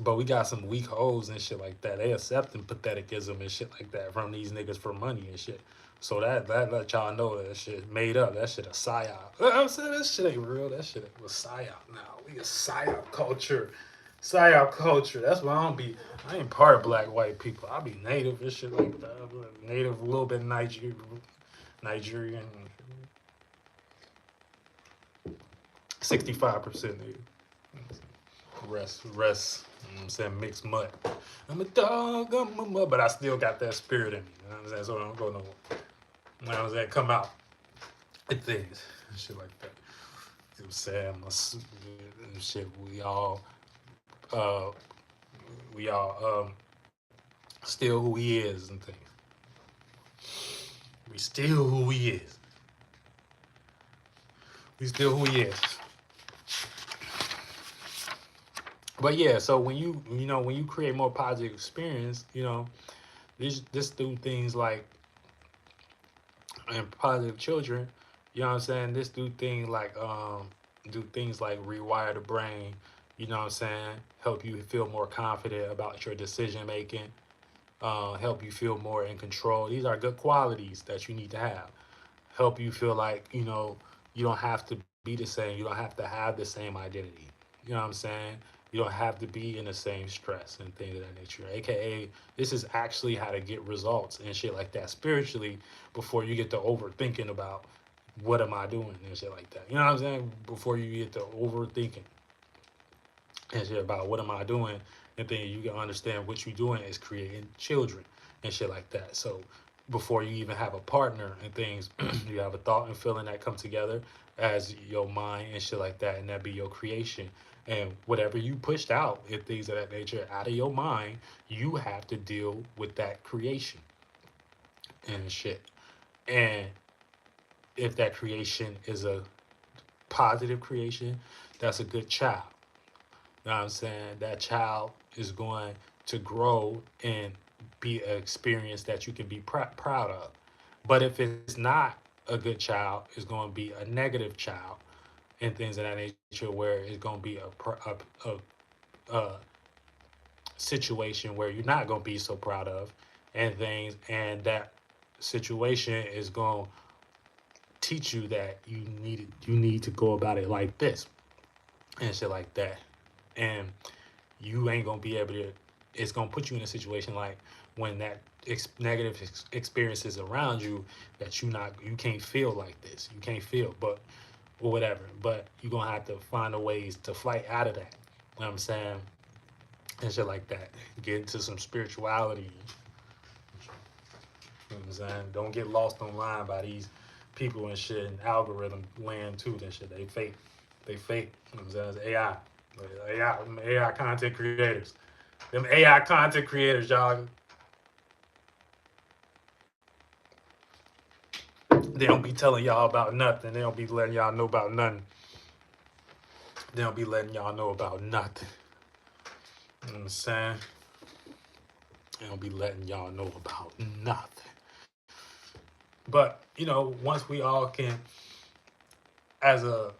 But we got some weak hoes and shit like that. They accepting patheticism and shit like that from these niggas for money and shit. So that let y'all know that shit made up. That shit a psyop. I'm saying that shit ain't real. That shit was psyop now. We a psyop culture. Psyop culture. That's why I ain't part of black white people. I be native and shit like that. Native, a little bit Nigerian. 65% native. Rest, you know what I'm saying, mixed mud. I'm a dog, I'm a mud, but I still got that spirit in me. You know what I'm saying? So I don't go nowhere. You know what I'm saying? Come out. It things. Shit like that. You know what I'm saying? Shit, uh, we all, still who he is and things. We still who he is. We still who he is. But yeah, so when you create more positive experience, this do things like and positive children, you know what I'm saying? This do things like rewire the brain, you know what I'm saying? Help you feel more confident about your decision making, help you feel more in control. These are good qualities that you need to have. Help you feel like, you don't have to be the same. You don't have to have the same identity. You know what I'm saying? You don't have to be in the same stress and things of that nature. AKA, this is actually how to get results and shit like that spiritually before you get to overthinking about what am I doing and shit like that. You know what I'm saying? Before you get to overthinking and shit about what am I doing, and then you can understand what you're doing is creating children and shit like that. So before you even have a partner and things, you have a thought and feeling that come together as your mind and shit like that, and that be your creation. And whatever you pushed out and things of that nature out of your mind, you have to deal with that creation and shit. And if that creation is a positive creation, that's a good child. You know what I'm saying? That child is going to grow and be an experience that you can be proud of. But if it's not a good child, it's going to be a negative child and things of that nature where it's going to be a situation where you're not going to be so proud of and things. And that situation is going to teach you that you need to go about it like this. and shit like that. And you ain't gonna be able to. It's gonna put you in a situation like when that negative experience is around you, that you can't feel like this. You can't feel, but or whatever. But you're gonna have to find a ways to fight out of that. You know what I'm saying? And shit like that. Get into some spirituality. You know what I'm saying? Don't get lost online by these people and shit and algorithm land too and shit. They fake. They fake. You know what I'm saying? It's AI. AI content creators. Them AI content creators, y'all. They don't be telling y'all about nothing. They don't be letting y'all know about nothing. They don't be letting y'all know about nothing. You know what I'm saying? They don't be letting y'all know about nothing. But, once we all can, as a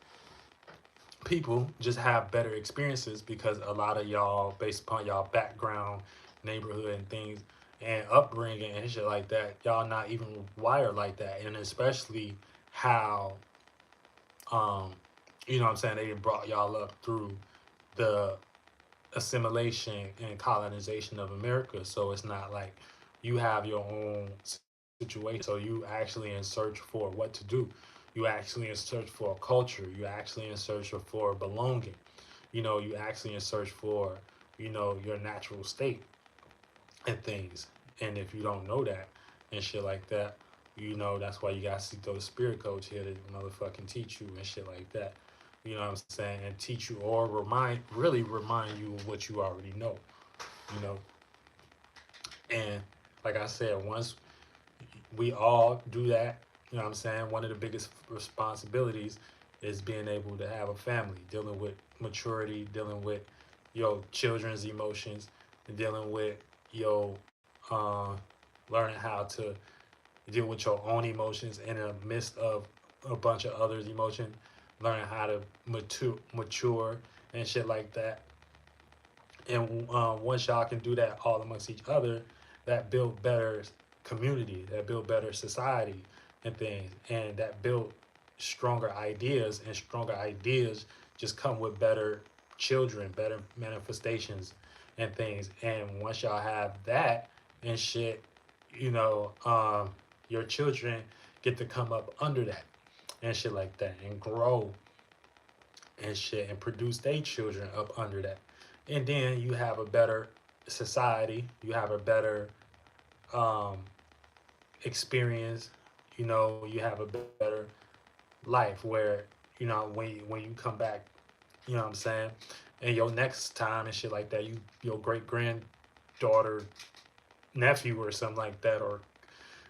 people, just have better experiences because a lot of y'all, based upon y'all background, neighborhood, and things, and upbringing and shit like that, y'all not even wired like that. And especially how, um, you know what I'm saying, they brought y'all up through the assimilation and colonization of America. So it's not like you have your own situation. So you actually in search for what to do. You actually in search for a culture. You actually in search for belonging. You actually in search for, your natural state and things. And if you don't know that and shit like that, that's why you gotta seek those spirit coach here to motherfucking teach you and shit like that. You know what I'm saying? And teach you or really remind you of what you already know. You know, and like I said, once we all do that, you know what I'm saying? One of the biggest responsibilities is being able to have a family, dealing with maturity, dealing with your children's emotions, and dealing with your uh, learning how to deal with your own emotions in the midst of a bunch of others' emotions, learning how to mature and shit like that. And once y'all can do that all amongst each other, that build better community, that build better society and things, and that build stronger ideas, and stronger ideas just come with better children, better manifestations and things. And once y'all have that and shit, you know, um, your children get to come up under that and shit like that and grow and shit and produce their children up under that. And then you have a better society, you have a better um, experience, you have a better life where, when you come back, you know what I'm saying, and your next time and shit like that, your great granddaughter, nephew or something like that, or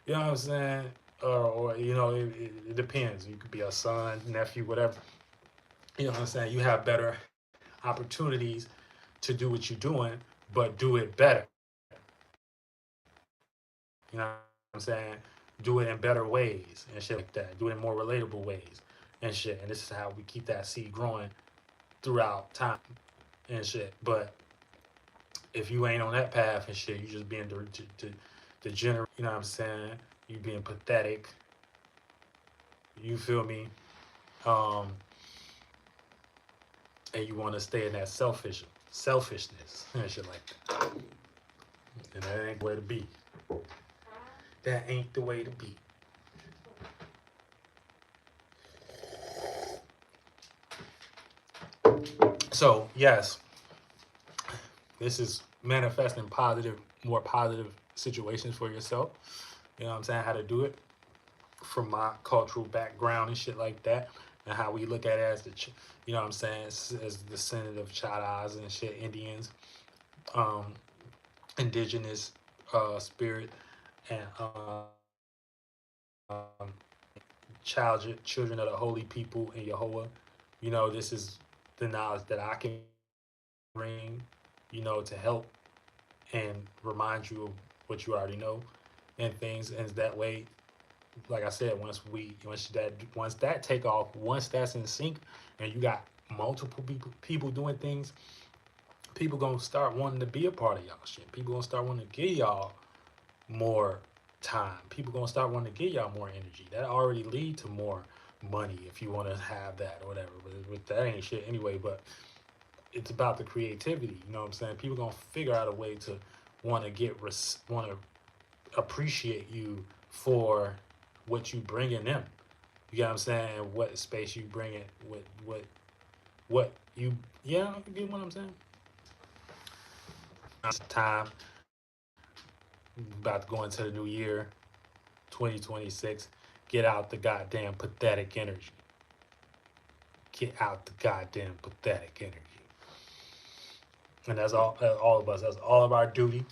you know what I'm saying, or it depends. You could be a son, nephew, whatever. You know what I'm saying? You have better opportunities to do what you're doing, but do it better. You know what I'm saying? Do it in better ways and shit like that. Do it in more relatable ways and shit. And this is how we keep that seed growing throughout time and shit. But if you ain't on that path and shit, you just being degenerate. You know what I'm saying? You being pathetic. You feel me? Um, and you want to stay in that selfishness and shit like that. And that ain't the way to be. That ain't the way to be. So yes, this is manifesting more positive situations for yourself. You know what I'm saying? How to do it from my cultural background and shit like that, and how we look at it as you know what I'm saying, as descendant of Chadas and shit, Indians, um, indigenous spirit, and children of the holy people in Yehovah. This is the knowledge that I can bring, to help and remind you of what you already know and things. And that way, like I said, once that take off, once that's in sync, and you got multiple people doing things, people gonna start wanting to be a part of y'all shit. People gonna start wanting to give y'all more time. People gonna start wanting to give y'all more energy. That already lead to more money if you want to have that or whatever. But that ain't shit anyway. But it's about the creativity. You know what I'm saying? People gonna figure out a way to want to want to appreciate you for what you bring in them. You get what I'm saying? What space you bring it? What you? Yeah, you get what I'm saying? Time about to go into the new year, 2026. Get out the goddamn pathetic energy. Get out the goddamn pathetic energy. And that's all of us. That's all of our duty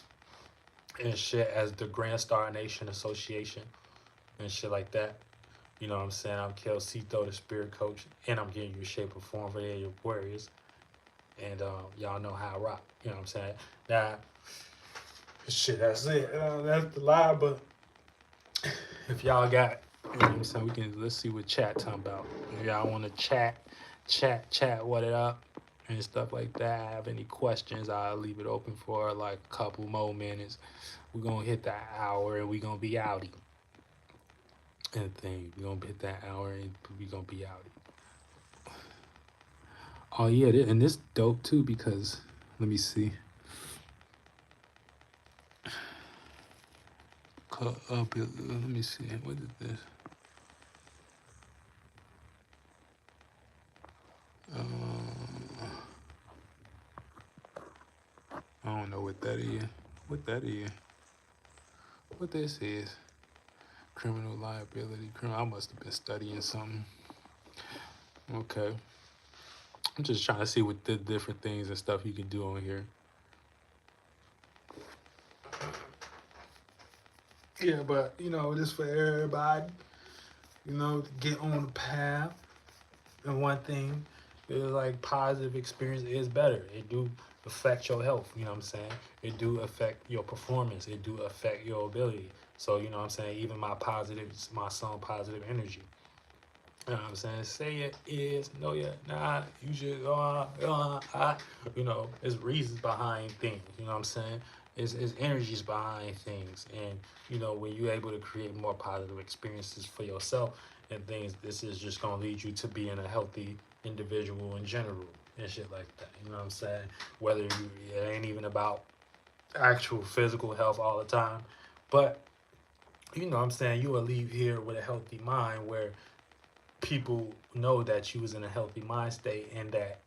and shit as the Grand Star Nation Association and shit like that. You know what I'm saying? I'm Kelsito, the spirit coach, and I'm getting you a shape or form for your warriors. And y'all know how I rock. You know what I'm saying? Now, shit, that's it. That's the lie, but if y'all got, you know what I'm saying, let's see what chat talking about. If y'all want to chat, what it up and stuff like that. Have any questions, I'll leave it open for like a couple more minutes. We're going to hit that hour and we're going to be outie. And thing, we're going to hit that hour and we're going to be outie. Oh, yeah, and this dope too because, let me see. Let me see. What is this? I don't know what that is. What that is? What this is? Criminal liability. I must have been studying something. Okay. I'm just trying to see what the different things and stuff you can do on here. Yeah, but you know, this for everybody. You know, to get on the path. And one thing is like positive experience is better. It do affect your health, you know what I'm saying? It do affect your performance. It do affect your ability. So, you know what I'm saying? Even my song Positive Energy. You know what I'm saying? Say it is, no, yeah, nah, you should, you know, there's reasons behind things, you know what I'm saying? It's energies behind things. And, you know, when you're able to create more positive experiences for yourself and things, this is just going to lead you to being a healthy individual in general and shit like that. You know what I'm saying? It ain't even about actual physical health all the time, but, you know what I'm saying? You will leave here with a healthy mind where people know that you was in a healthy mind state and that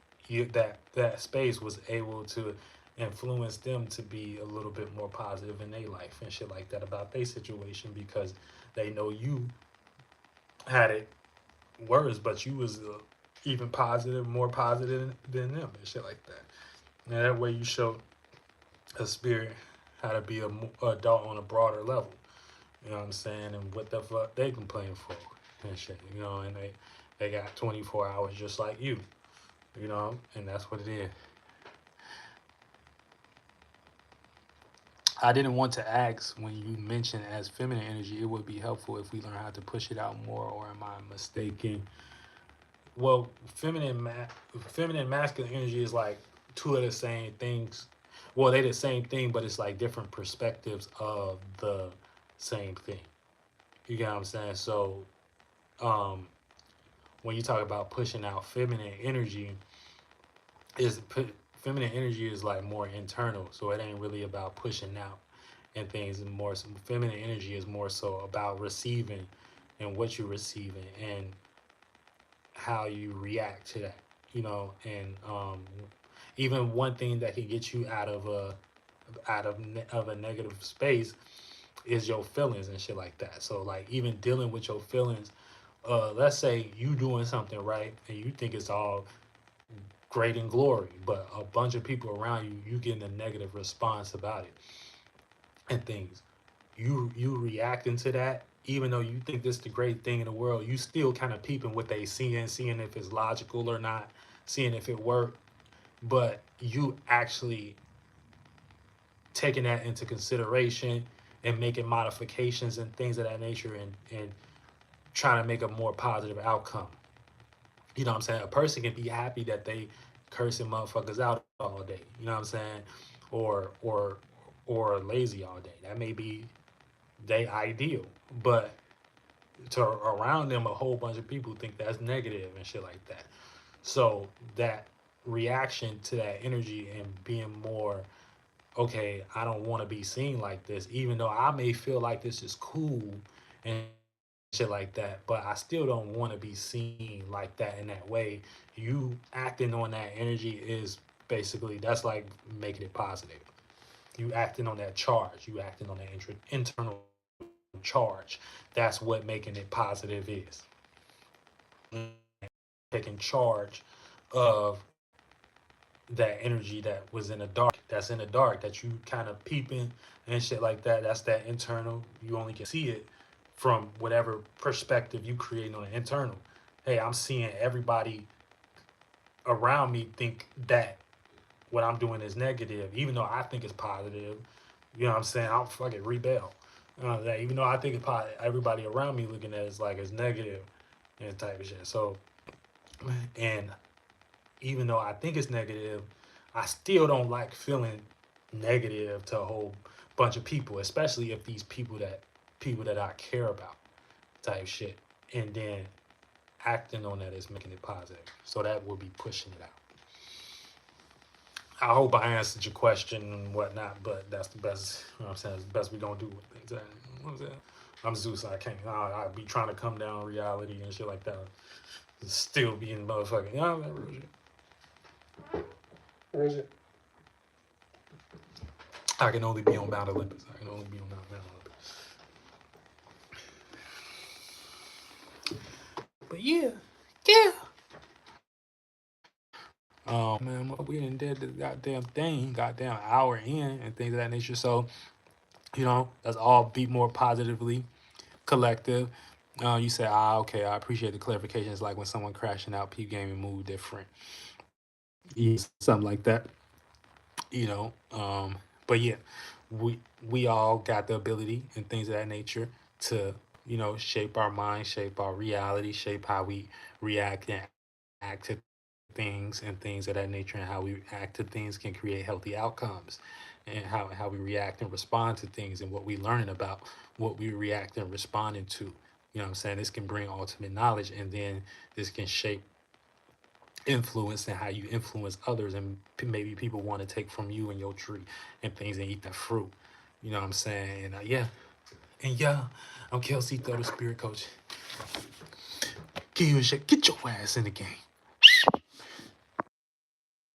that space was able to influence them to be a little bit more positive in their life and shit like that about their situation because they know you had it worse, but you was even positive, more positive than them and shit like that. And that way you show a spirit how to be a adult on a broader level. You know what I'm saying? And what the fuck they complain for and shit. You know, and they got 24 hours just like you. You know, and that's what it is. I didn't want to ask when you mentioned as feminine energy, it would be helpful if we learn how to push it out more, or am I mistaken? Well, feminine masculine energy is like two of the same things. Well, they the same thing, but it's like different perspectives of the same thing. You get what I'm saying? So, um, when you talk about pushing out feminine energy, is feminine energy is like more internal, so it ain't really about pushing out and things. And more so, feminine energy is more so about receiving and what you're receiving and how you react to that. You know, and even one thing that can get you out of a negative space is your feelings and shit like that. So like even dealing with your feelings, let's say you doing something right and you think it's all great and glory, but a bunch of people around you, you getting a negative response about it and things. You reacting to that, even though you think this is the great thing in the world, you still kind of peeping what they seeing if it's logical or not, seeing if it worked. But you actually taking that into consideration and making modifications and things of that nature and trying to make a more positive outcome. You know what I'm saying? A person can be happy that they cursing motherfuckers out all day. You know what I'm saying? Or or lazy all day. That may be they ideal, but to around them, a whole bunch of people think that's negative and shit like that. So that reaction to that energy and being more, okay, I don't want to be seen like this, even though I may feel like this is cool and shit like that, but I still don't want to be seen like that in that way. You acting on that energy is basically, that's like making it positive. You acting on that charge, you acting on that internal charge. That's what making it positive is. Taking charge of that energy that was in the dark, that's in the dark, that you kind of peeping and shit like that. That's that internal. You only can see it from whatever perspective you create on the internal. Hey, I'm seeing everybody around me think that what I'm doing is negative, even though I think it's positive. You know what I'm saying? I'll fucking rebel. That even though I think it's positive, everybody around me looking at it as like it's negative and type of shit. So, and even though I think it's negative, I still don't like feeling negative to a whole bunch of people, especially if these people that I care about type shit. And then acting on that is making it positive. So that will be pushing it out. I hope I answered your question and whatnot, but that's the best, you know what I'm saying, it's the best we gonna do with things. You know what I'm saying? I'm Zeus, I can't, I'll be trying to come down reality and shit like that. Still being motherfucking, you know what I'm saying? Where is it? I can only be on Mount Olympus. I can only be on Mount Olympus. But yeah, yeah. Man, we done did the goddamn thing, goddamn hour in and things of that nature. So, you know, let's all be more positively collective. You say, okay, I appreciate the clarification. It's like when someone crashing out, peep game and move different. Yeah, something like that. You know, but yeah, we all got the ability and things of that nature to, you know, shape our mind, shape our reality, shape how we react and act to things and things of that nature, and how we act to things can create healthy outcomes, and how we react and respond to things, and what we learning about what we react and responding to. You know what I'm saying? This can bring ultimate knowledge, and then this can shape influence and how you influence others, and maybe people want to take from you and your tree and things and eat that fruit. You know what I'm saying? And yeah, and yeah, I'm Kelsey, the spirit coach. Get your ass in the game.